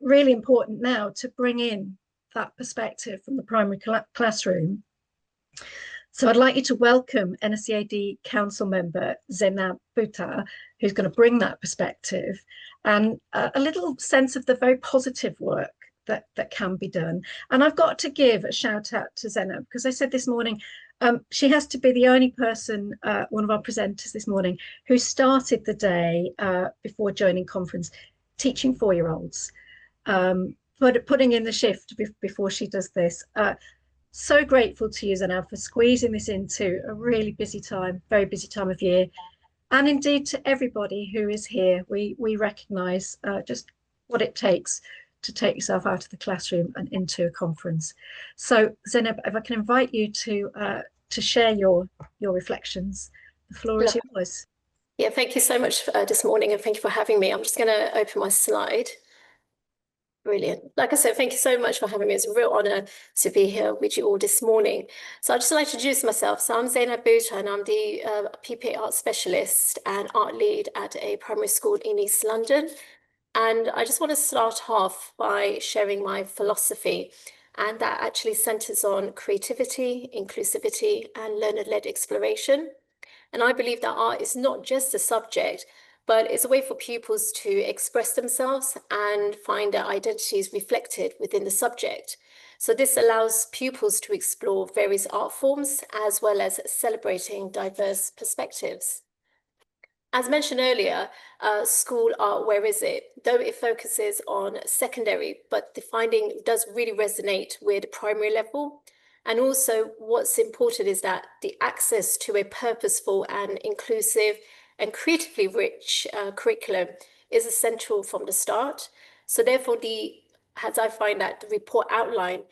really important now to bring in that perspective from the primary classroom. So I'd like you to welcome NSCAD Council member Zenab Bhuta, who's going to bring that perspective and a little sense of the very positive work that can be done. And I've got to give a shout out to Zenab, because I said this morning, she has to be the only person, one of our presenters this morning, who started the day before joining conference teaching 4-year-olds, putting in the shift before she does this. So grateful to you, Zenab, for squeezing this into a really busy time, very busy time of year. And indeed to everybody who is here, we recognise just what it takes to take yourself out of the classroom and into a conference. So Zenab, if I can invite you to share your reflections, the floor is yours. Yeah, thank you so much this morning, and thank you for having me. I'm just going to open my slide. Brilliant. Like I said, thank you so much for having me. It's a real honor to be here with you all this morning. So I'd just like to introduce myself. So I'm Zenab Bhuta, and I'm the PPA art specialist and art lead at a primary school in East London. And I just want to start off by sharing my philosophy, and that actually centers on creativity, inclusivity, and learner-led exploration. And I believe that art is not just a subject, but it's a way for pupils to express themselves and find their identities reflected within the subject. So this allows pupils to explore various art forms, as well as celebrating diverse perspectives. As mentioned earlier, school art, where is it? Though it focuses on secondary, but the finding does really resonate with primary level. And also what's important is that the access to a purposeful and inclusive and creatively rich curriculum is essential from the start. So therefore, as I find that the report outline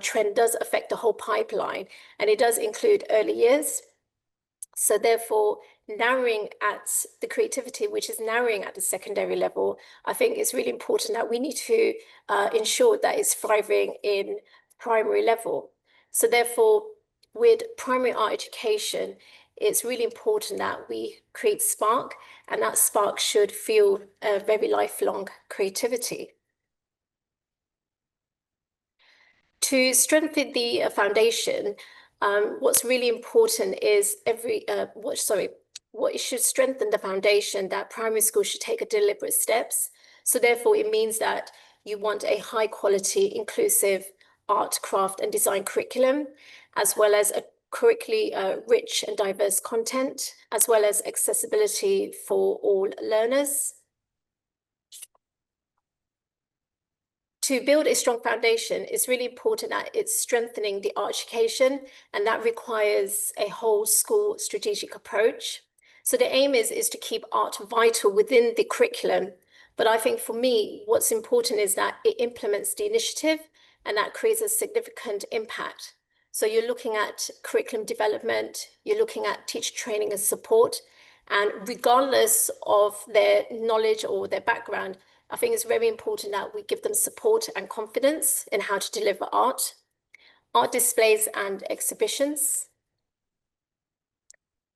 trend does affect the whole pipeline, and it does include early years. So therefore, narrowing at the creativity, which is narrowing at the secondary level, I think it's really important that we need to ensure that it's thriving in primary level. So therefore, with primary art education, it's really important that we create spark, and that spark should feel a very lifelong creativity. To strengthen the foundation, what's really important is what should strengthen the foundation, that primary school should take deliberate steps. So therefore, it means that you want a high quality, inclusive art, craft, and design curriculum, as well as a curricularly rich and diverse content, as well as accessibility for all learners. To build a strong foundation, it's really important that it's strengthening the art education, and that requires a whole school strategic approach. So the aim is to keep art vital within the curriculum. But I think for me, what's important is that it implements the initiative, and that creates a significant impact. So you're looking at curriculum development, you're looking at teacher training and support, and regardless of their knowledge or their background, I think it's very important that we give them support and confidence in how to deliver art displays and exhibitions,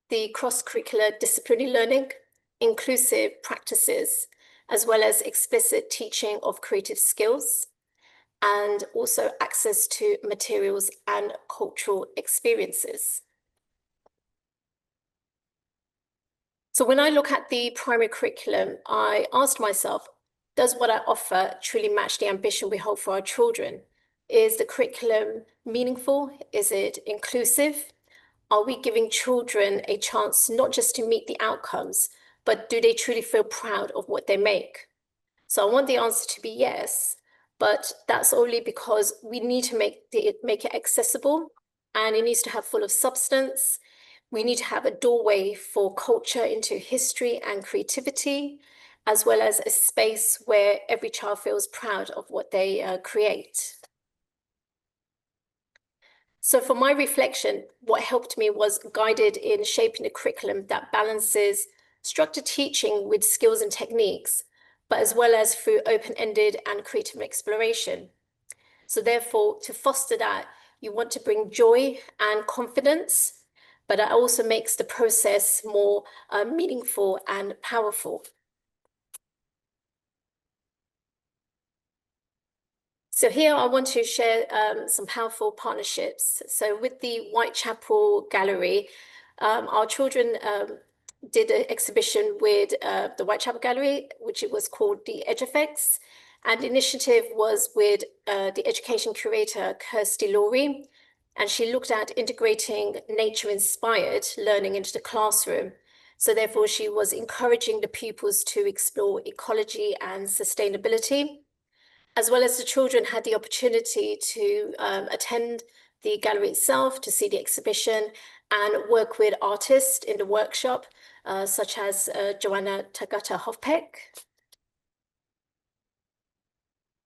the cross-curricular disciplinary learning, inclusive practices, as well as explicit teaching of creative skills, and also access to materials and cultural experiences. So when I look at the primary curriculum, I asked myself, does what I offer truly match the ambition we hold for our children? Is the curriculum meaningful? Is it inclusive? Are we giving children a chance not just to meet the outcomes, but do they truly feel proud of what they make? So I want the answer to be yes, but that's only because we need to make it accessible, and it needs to have full of substance. We need to have a doorway for culture into history and creativity, as well as a space where every child feels proud of what they create. So for my reflection, what helped me was guided in shaping a curriculum that balances structured teaching with skills and techniques, but as well as through open-ended and creative exploration. So therefore, to foster that, you want to bring joy and confidence, but that also makes the process more meaningful and powerful. So here I want to share some powerful partnerships. So with the Whitechapel Gallery, our children did an exhibition with the Whitechapel Gallery, which it was called The Edge Effects. And the initiative was with the education curator, Kirsty Laurie, and she looked at integrating nature-inspired learning into the classroom. So therefore, she was encouraging the pupils to explore ecology and sustainability, as well as the children had the opportunity to attend the gallery itself, to see the exhibition and work with artists in the workshop, such as Joanna Tagata Hofpeck.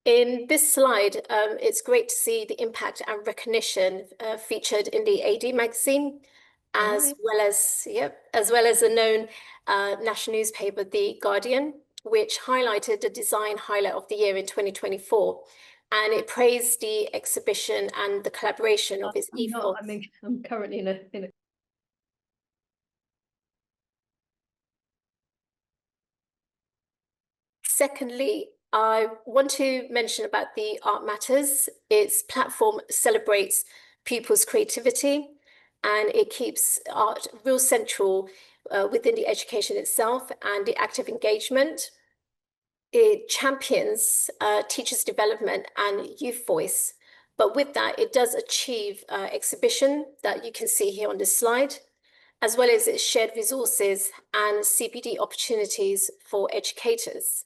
In this slide, it's great to see the impact and recognition featured in the AD magazine, as well as a known national newspaper, The Guardian, which highlighted the design highlight of the year in 2024. And it praised the exhibition and the collaboration of its ethos. I'm currently in a Secondly, I want to mention about the Art Matters. Its platform celebrates pupils' creativity, and it keeps art real central within the education itself and the active engagement. It champions teachers' development and youth voice. But with that, it does achieve exhibition that you can see here on this slide, as well as its shared resources and CPD opportunities for educators.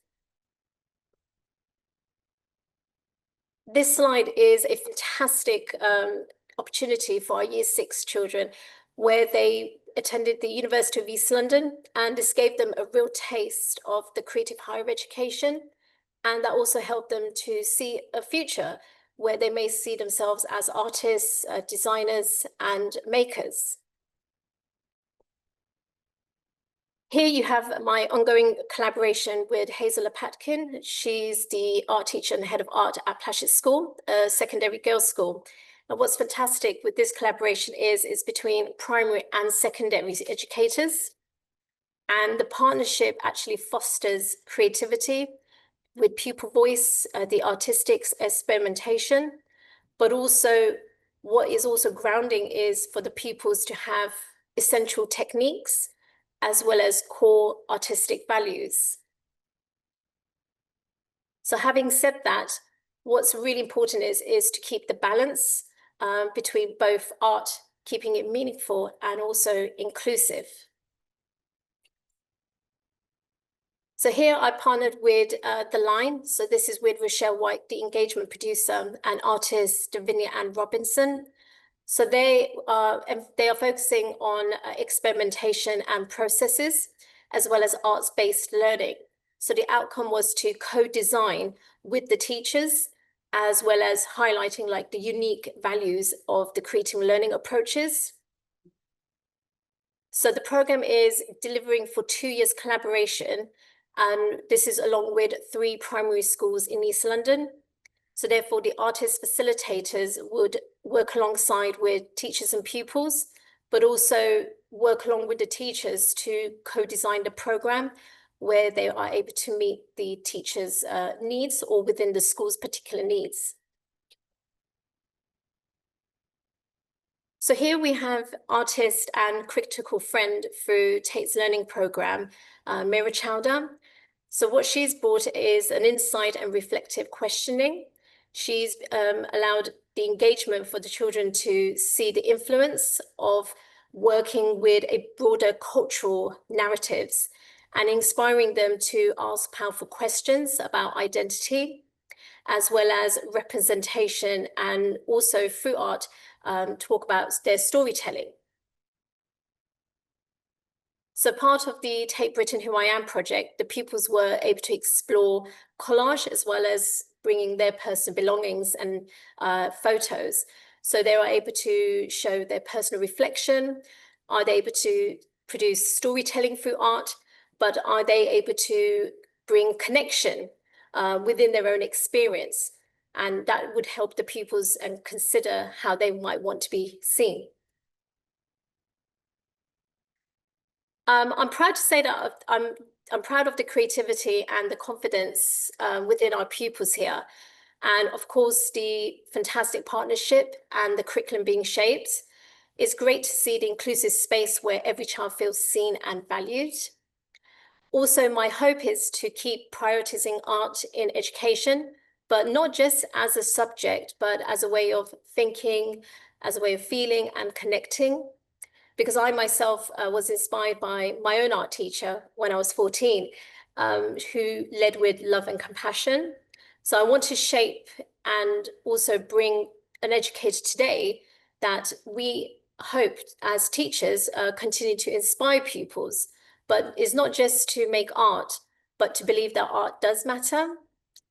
This slide is a fantastic opportunity for our Year 6 children, where they attended the University of East London, and this gave them a real taste of the creative higher education. And that also helped them to see a future where they may see themselves as artists, designers, and makers. Here you have my ongoing collaboration with Hazel Apatkin. She's the art teacher and head of art at Plashet School, a secondary girls' school. And what's fantastic with this collaboration is it's between primary and secondary educators. And the partnership actually fosters creativity with pupil voice, the artistic experimentation, but also what is also grounding is for the pupils to have essential techniques as well as core artistic values. So having said that, what's really important is to keep the balance between both art, keeping it meaningful, and also inclusive. So here I partnered with The Line. So this is with Rochelle White, the engagement producer, and artist Davinia Ann Robinson. So they are focusing on experimentation and processes, as well as arts-based learning. So the outcome was to co-design with the teachers, as well as highlighting like the unique values of the creating learning approaches. So the program is delivering for 2 years collaboration, and this is along with 3 primary schools in East London. So therefore, the artist facilitators would work alongside with teachers and pupils, but also work along with the teachers to co-design the program where they are able to meet the teachers' needs or within the school's particular needs. So here we have artist and critical friend through Tate's learning program, Mira Chowder. So what she's brought is an insight and reflective questioning. She's allowed the engagement for the children to see the influence of working with a broader cultural narratives and inspiring them to ask powerful questions about identity, as well as representation, and also through art, talk about their storytelling. So part of the Tate Britain Who I Am project, the pupils were able to explore collage as well as bringing their personal belongings and photos. So they were able to show their personal reflection. Are they able to produce storytelling through art? But are they able to bring connection within their own experience? And that would help the pupils and consider how they might want to be seen. I'm proud to say that I'm proud of the creativity and the confidence within our pupils here. and of course the fantastic partnership and the curriculum being shaped. It's great to see the inclusive space where every child feels seen and valued. Also, my hope is to keep prioritizing art in education, but not just as a subject, but as a way of thinking, as a way of feeling and connecting. Because I myself was inspired by my own art teacher when I was 14, who led with love and compassion. So I want to shape and also bring an educator today that we hope as teachers continue to inspire pupils, but it's not just to make art, but to believe that art does matter.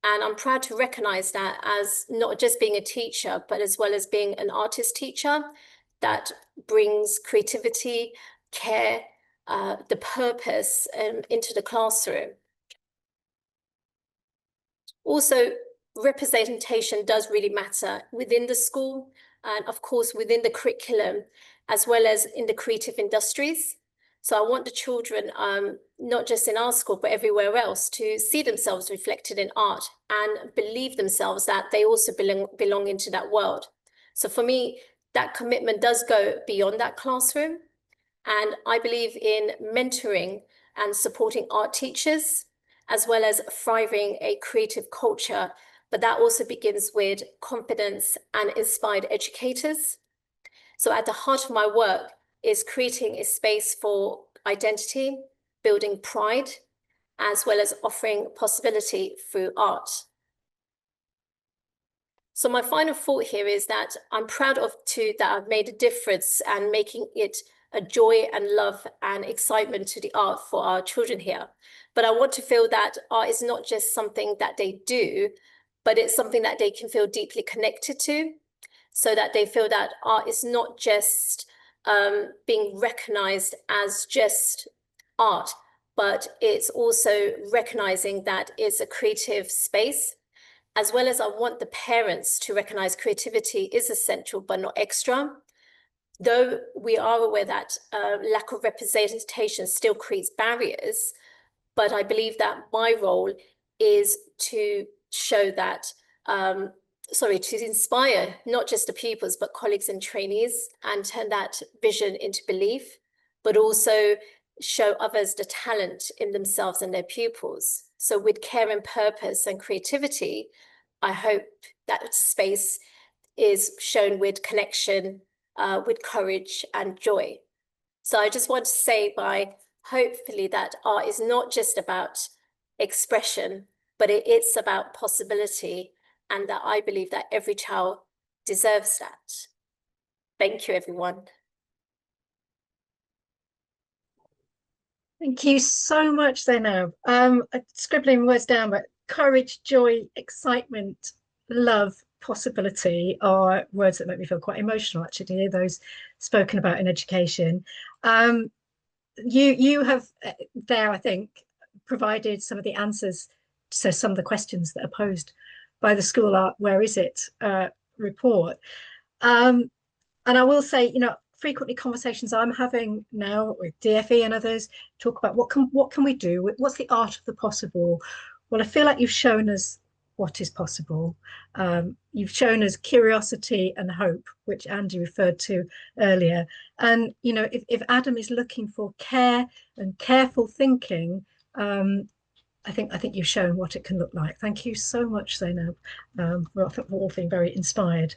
And I'm proud to recognize that as not just being a teacher, but as well as being an artist teacher that brings creativity, care, the purpose into the classroom. Also, representation does really matter within the school and of course within the curriculum, as well as in the creative industries. So I want the children, not just in our school, but everywhere else, to see themselves reflected in art and believe themselves that they also belong into that world. So for me, that commitment does go beyond that classroom. And I believe in mentoring and supporting art teachers, as well as thriving a creative culture. But that also begins with confidence and inspired educators. So at the heart of my work is creating a space for identity, building pride, as well as offering possibility through art. So my final thought here is that I'm proud that I've made a difference and making it a joy and love and excitement to the art for our children here. But I want to feel that art is not just something that they do, but it's something that they can feel deeply connected to, so that they feel that art is not just being recognized as just art, but it's also recognizing that it's a creative space. As well as I want the parents to recognize creativity is essential, but not extra. Though we are aware that lack of representation still creates barriers, but I believe that my role is to show that, to inspire not just the pupils, but colleagues and trainees, and turn that vision into belief, but also show others the talent in themselves and their pupils. So with care and purpose and creativity, I hope that space is shown with connection, with courage and joy. So I just want to say hopefully that art is not just about expression, but it's about possibility, and that I believe that every child deserves that. Thank you, everyone. Thank you so much, Zenab. Scribbling words down, but courage, joy, excitement, love, possibility are words that make me feel quite emotional, actually, to hear those spoken about in education. You have there, I think, provided some of the answers to some of the questions that are posed by the School Art Where Is It report. And I will say, frequently conversations I'm having now with DFE and others talk about what can we do? What's the art of the possible? Well, I feel like you've shown us what is possible. You've shown us curiosity and hope, which Andy referred to earlier. And if Adam is looking for care and careful thinking, I think you've shown what it can look like. Thank you so much, Zenab. We're all feeling very inspired.